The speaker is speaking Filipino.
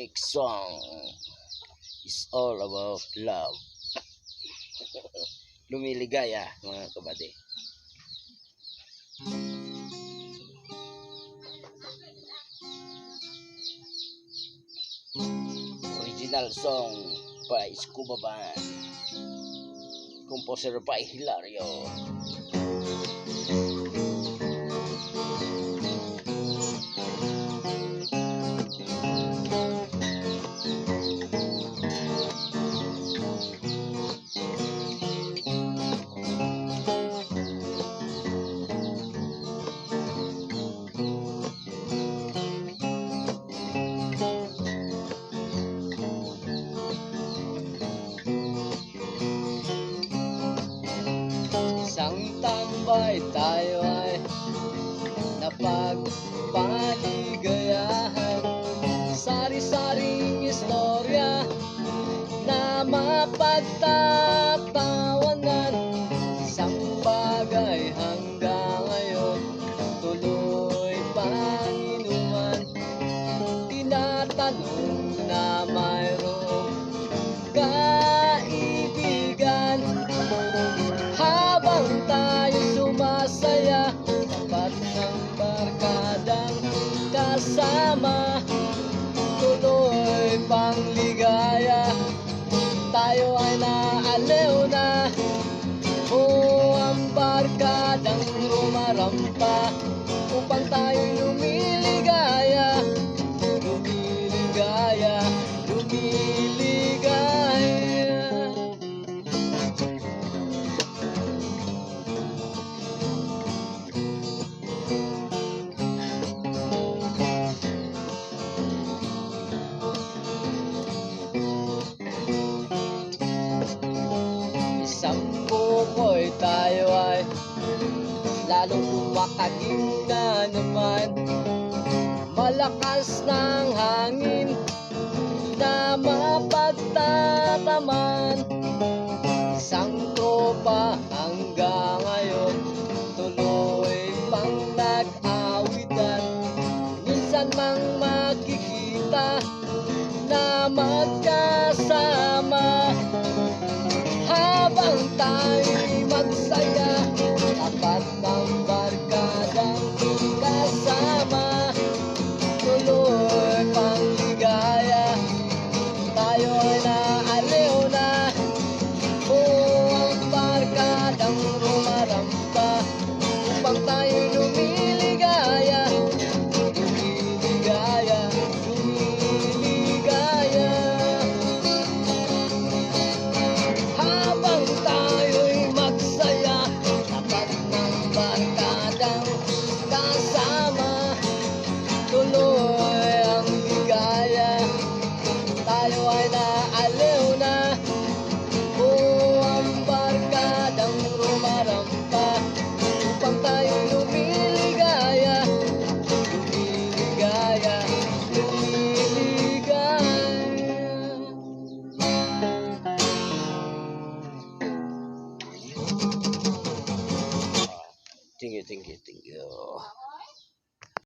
next song is all about love. Lumiligaya mga kabady. Original song by Scuba Band, composer by Hilario. Isang tambay tayo ay napagpaligayahan, sari-saring istorya na mapagtatawanan. Isang bagay hanggang ngayon tuloy pang inuman, tinatanong na mayroong kaibigan. Habang tayo sumasaya, tapat ng barkadang kasama, tuloy pang ligaya. Tayo ay naaliw na, ang barkadang rumarampa upang tayo'y lumiligaya, lumiligaya, lumiligaya. Isang bukoy tayo ay lalong kumakaging na naman, malakas ng hangin na mapagtataman. Isang tropa hanggang ngayon tuloy pang nag-awitan, minsan mang makikita na magkasama. Habang tayo'y magsaya, tapat ng barkadang kasama, tuloy pang ligaya. Tayo ay naaliw na, ang barkadang rumarampa upang tayo'y lumiligaya, lumiligaya, lumiligaya. Habang tayo'y magsaya, tapat ng barkadang kasama, tuloy ang ligaya. Tayo ay naaliw na, ang barkadang rumarampa upang tayo'y lumiligaya, lumiligaya, lumiligaya. Thank you.